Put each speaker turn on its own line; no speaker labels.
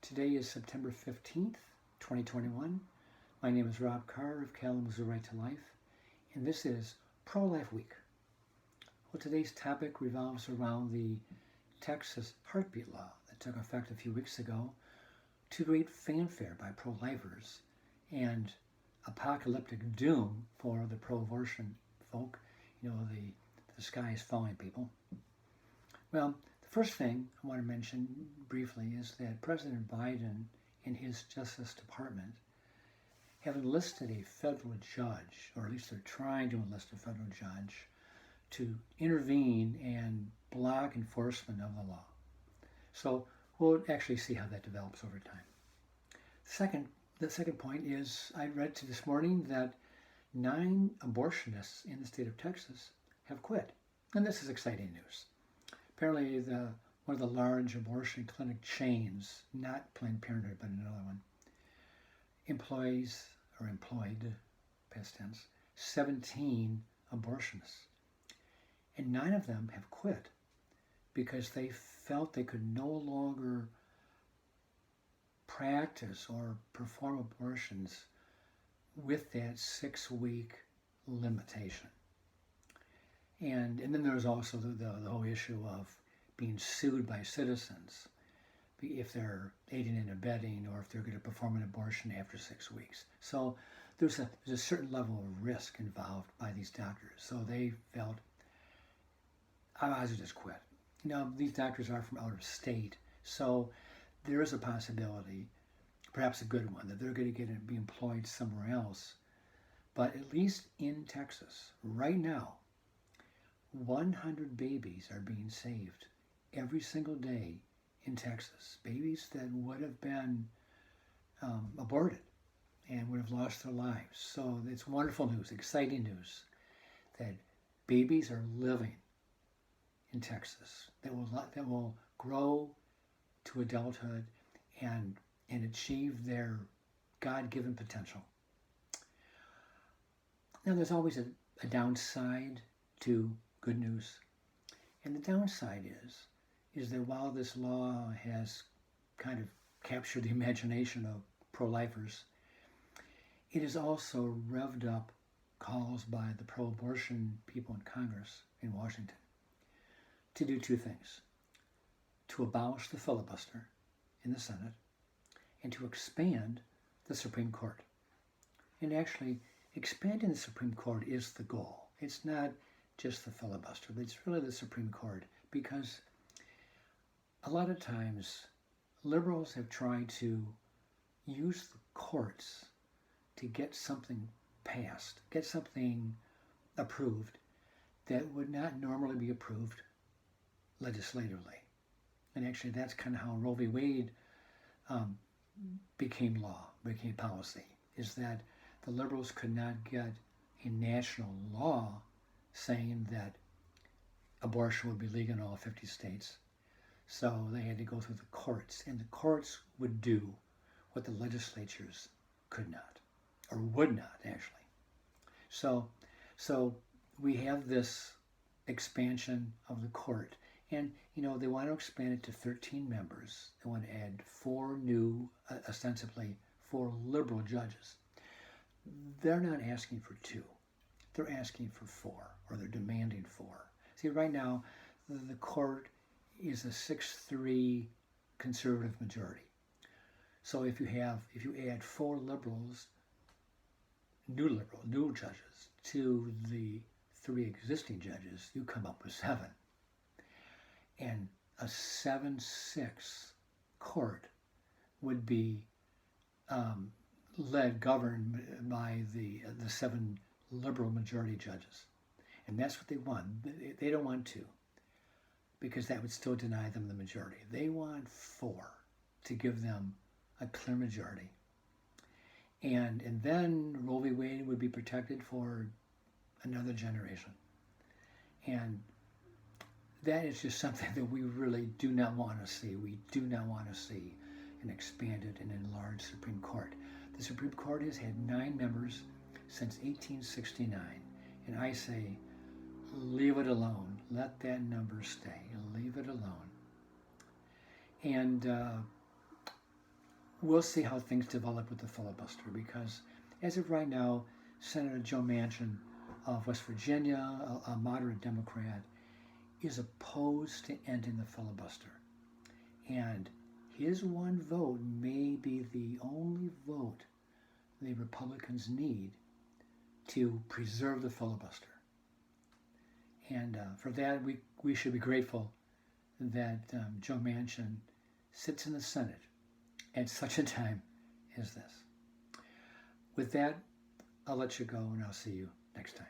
Today is September 15th, 2021. My name is Rob Carr of Kalamazoo Right to Life, and this is Pro-Life Week. Well, today's topic revolves around the Texas heartbeat law that took effect a few weeks ago to great fanfare by pro-lifers and apocalyptic doom for the pro-abortion folk, the sky is falling people. Well, the first thing I want to mention briefly is that President Biden and his Justice Department have enlisted a federal judge, or at least they're trying to enlist a federal judge, to intervene and block enforcement of the law. So we'll actually see how that develops over time. The second point is I read this morning that 9 abortionists in the state of Texas have quit. And this is exciting news. Apparently one of the large abortion clinic chains, not Planned Parenthood, but another one, employed, past tense, 17 abortionists. And 9 of them have quit because they felt they could no longer practice or perform abortions with that 6-week limitation. And then there's also the whole issue of being sued by citizens if they're aiding and abetting or if they're going to perform an abortion after 6 weeks. So there's a certain level of risk involved by these doctors. So they felt, I might as well just quit. These doctors are from out of state, so there is a possibility, perhaps a good one, that they're going to be employed somewhere else. But at least in Texas, right now, 100 babies are being saved every single day in Texas. Babies that would have been aborted and would have lost their lives. So it's wonderful news, exciting news, that babies are living in Texas that will grow to adulthood and achieve their God-given potential. Now, there's always a downside to good news. And the downside is that while this law has kind of captured the imagination of pro-lifers, it has also revved up calls by the pro-abortion people in Congress in Washington to do 2 things: to abolish the filibuster in the Senate and to expand the Supreme Court. And actually, expanding the Supreme Court is the goal. It's not just the filibuster, but it's really the Supreme Court, because a lot of times liberals have tried to use the courts to get something passed, get something approved that would not normally be approved legislatively. And actually that's kind of how Roe v. Wade became law, became policy, is that the liberals could not get a national law saying that abortion would be legal in all 50 states. So they had to go through the courts, and the courts would do what the legislatures could not, or would not, actually. So we have this expansion of the court, and they want to expand it to 13 members. They want to add 4 new, ostensibly 4 liberal judges. They're not asking for 2. They're asking for 4, or they're demanding 4. See, right now, the court is a 6-3 conservative majority. So if you add 4 liberals, new judges, to the 3 existing judges, you come up with 7. And a 7-6 court would be governed by the 7 liberal majority judges. And that's what they want. They don't want 2, because that would still deny them the majority. They want 4 to give them a clear majority. And then Roe v. Wade would be protected for another generation. And that is just something that we really do not want to see. We do not want to see an expanded and enlarged Supreme Court. The Supreme Court has had 9 members since 1869. And I say, leave it alone. Let that number stay. Leave it alone. And we'll see how things develop with the filibuster, because as of right now, Senator Joe Manchin of West Virginia, a moderate Democrat, is opposed to ending the filibuster. And his one vote may be the only vote the Republicans need to preserve the filibuster. And for that, we should be grateful that Joe Manchin sits in the Senate at such a time as this. With that, I'll let you go, and I'll see you next time.